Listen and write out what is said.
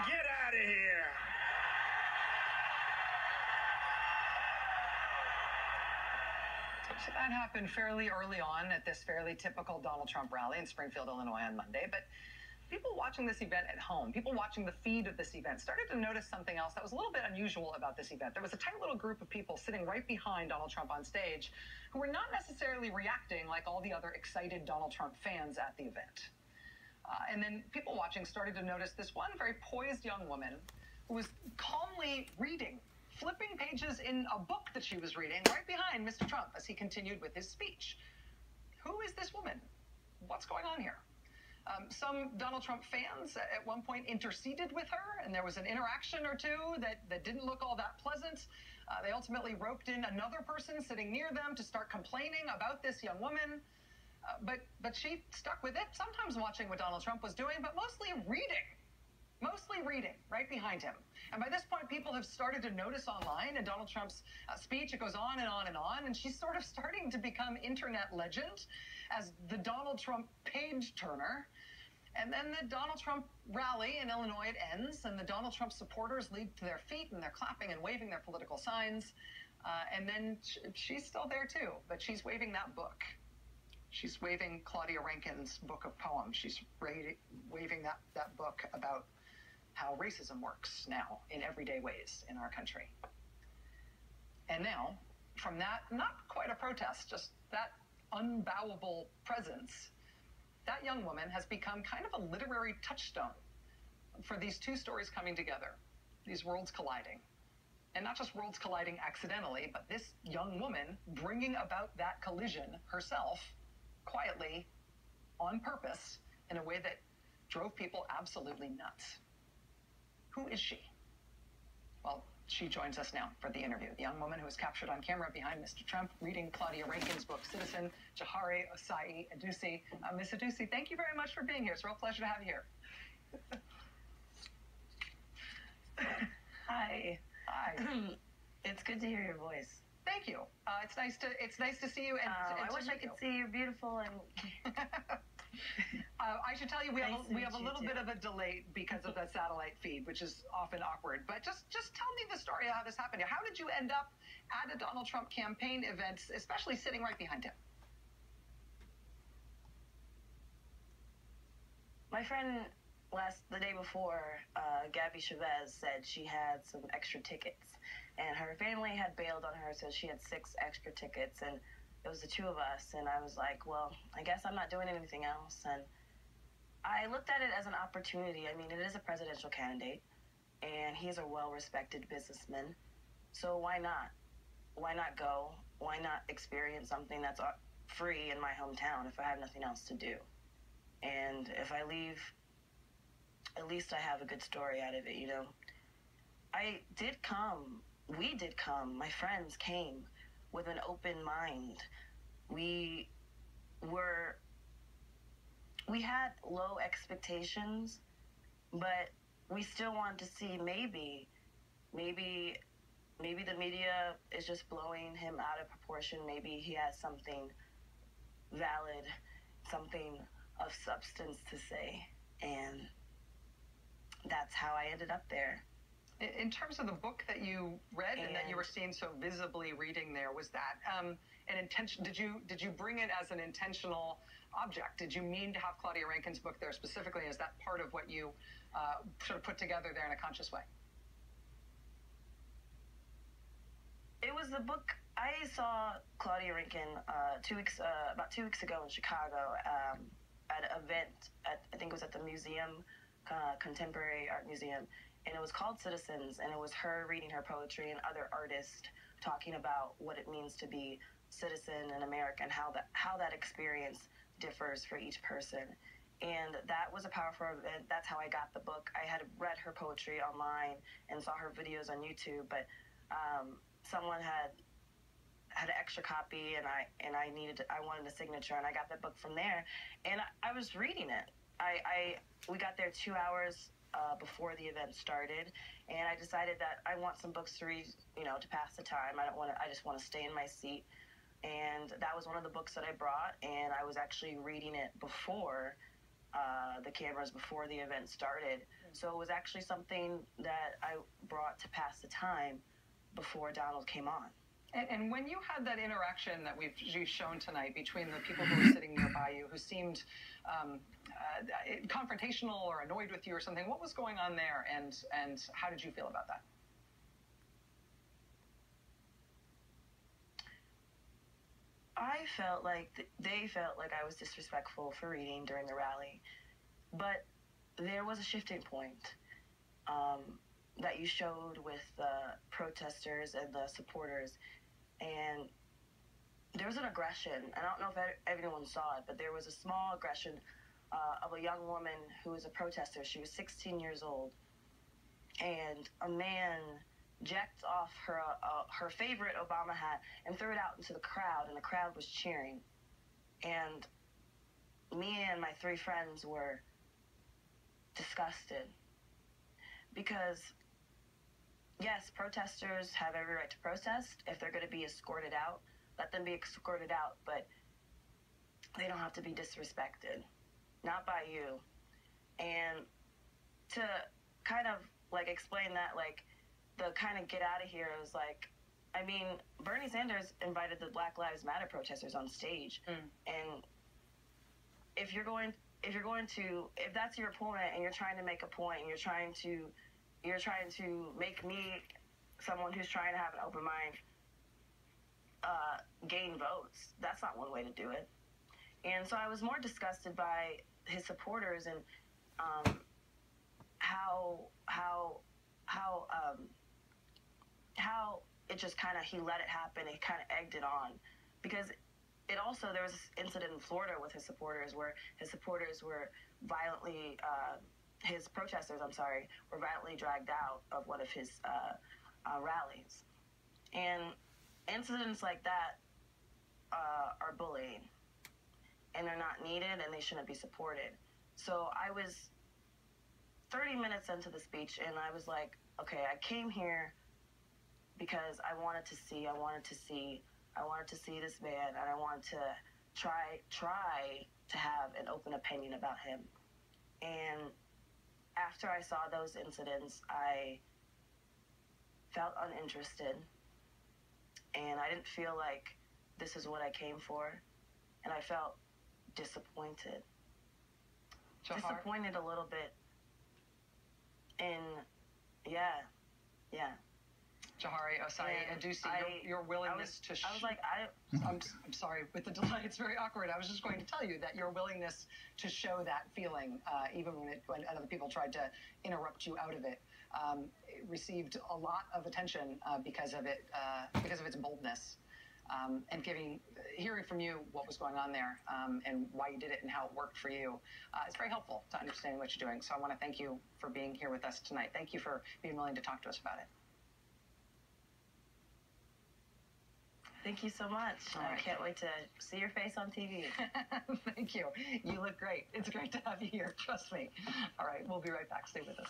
Get out of here. So that happened fairly early on at this fairly typical Donald Trump rally in Springfield, Illinois on Monday. But people watching this event at home, people watching the feed of this event, started to notice something else that was a little bit unusual about this event. There was a tight little group of people sitting right behind Donald Trump on stage who were not necessarily reacting like all the other excited Donald Trump fans at the event. And then people watching started to notice this one very poised young woman who was calmly reading, flipping pages in a book that she was reading right behind Mr. Trump as he continued with his speech. Who is this woman? What's going on here? Some Donald Trump fans at one point interceded with her, and there was an interaction or two that didn't look all that pleasant. They ultimately roped in another person sitting near them to start complaining about this young woman. But she stuck with it, sometimes watching what Donald Trump was doing, but mostly reading right behind him. And by this point, people have started to notice online in Donald Trump's speech, it goes on and on and on, and she's sort of starting to become internet legend as the Donald Trump page turner. And then the Donald Trump rally in Illinois, it ends, and the Donald Trump supporters leap to their feet, and they're clapping and waving their political signs. And then she's still there, too, but she's waving that book. She's waving Claudia Rankine's book of poems. She's waving that book about how racism works now in everyday ways in our country. And now, from that, not quite a protest, just that unbowable presence, that young woman has become kind of a literary touchstone for these two stories coming together, these worlds colliding. And not just worlds colliding accidentally, but this young woman bringing about that collision herself, quietly, on purpose, in a way that drove people absolutely nuts. Who is she? Well, she joins us now for the interview. The young woman who was captured on camera behind Mr. Trump reading Claudia Rankine's book, Citizen, Jahari Osai Adusi. Miss Adusi, thank you very much for being here. It's a real pleasure to have you here. Hi. Hi. It's good to hear your voice. Thank you. It's nice to see you. And I wish I could see you beautiful and. I should tell you, we have a little too. bit of a delay because of the satellite feed, which is often awkward. But just tell me the story of how this happened. How did you end up at a Donald Trump campaign event, especially sitting right behind him? My friend the day before, Gabby Chavez said she had some extra tickets, and her family had bailed on her, so she had 6 extra tickets, and it was the 2 of us, and I was like, well, I guess I'm not doing anything else, and I looked at it as an opportunity. I mean, it is a presidential candidate, and he's a well-respected businessman, so why not? Why not go? Why not experience something that's free in my hometown if I have nothing else to do? And if I leave, at least I have a good story out of it, you know? We did come, my friends came with an open mind. We had low expectations, but we still wanted to see maybe the media is just blowing him out of proportion. Maybe he has something valid, something of substance to say, and that's how I ended up there. In terms of the book that you read and that you were seen so visibly reading there, was that an intention? Did you bring it as an intentional object? Did you mean to have Claudia Rankine's book there specifically? Is that part of what you sort of put together there in a conscious way? It was the book. I saw Claudia Rankine about 2 weeks ago in Chicago at an event I think it was at the museum, Contemporary Art Museum, and it was called Citizens, and it was her reading her poetry and other artists talking about what it means to be citizen in America and how that experience differs for each person. And that was a powerful event. That's how I got the book. I had read her poetry online and saw her videos on YouTube, but someone had an extra copy, and I wanted a signature, and I got that book from there, and I was reading it. We got there 2 hours before the event started, and I decided that I want some books to read, to pass the time. I just want to stay in my seat, and that was one of the books that I brought, and I was actually reading it before the cameras, before the event started. so it was actually something that I brought to pass the time before Donald came on. And when you had that interaction that you've shown tonight between the people who were sitting nearby you, who seemed confrontational or annoyed with you or something, what was going on there, and how did you feel about that? I felt like they felt like I was disrespectful for reading during the rally, but there was a shifting point that you showed with the protesters and the supporters, and there was an aggression. And I don't know if everyone saw it, but there was a small aggression of a young woman who was a protester. She was 16 years old, and a man jacked off her favorite Obama hat and threw it out into the crowd, and the crowd was cheering. And me and my 3 friends were disgusted because, yes, protesters have every right to protest. If they're going to be escorted out, let them be escorted out, but they don't have to be disrespected, not by you. And to kind of like explain that, like, the kind of get out of here is like, I mean, Bernie Sanders invited the Black Lives Matter protesters on stage, and if that's your opponent and you're trying to make a point and you're trying to make me, someone who's trying to have an open mind, gain votes, that's not one way to do it. And so I was more disgusted by his supporters and how it just kind of, he let it happen. He kind of egged it on, because it also, there was this incident in Florida with his supporters where his supporters were violently, his protesters, were violently dragged out of one of his rallies. And incidents like that are bullying, and they're not needed, and they shouldn't be supported. So I was 30 minutes into the speech, and I was like, okay, I came here because I wanted to see this man, and I wanted to try to have an open opinion about him. And after I saw those incidents, I felt uninterested, and I didn't feel like this is what I came for, and I felt disappointed. Jahar? Disappointed a little bit in, yeah. Jahari Osai, and do see your willingness to... I'm sorry, with the delay, it's very awkward. I was just going to tell you that your willingness to show that feeling, even when other people tried to interrupt you out of it, received a lot of attention because of its boldness. And hearing from you what was going on there and why you did it and how it worked for you, it's very helpful to understanding what you're doing. So I want to thank you for being here with us tonight. Thank you for being willing to talk to us about it. Thank you so much. I can't wait to see your face on TV. Thank you. You look great. It's great to have you here. Trust me. All right, we'll be right back. Stay with us.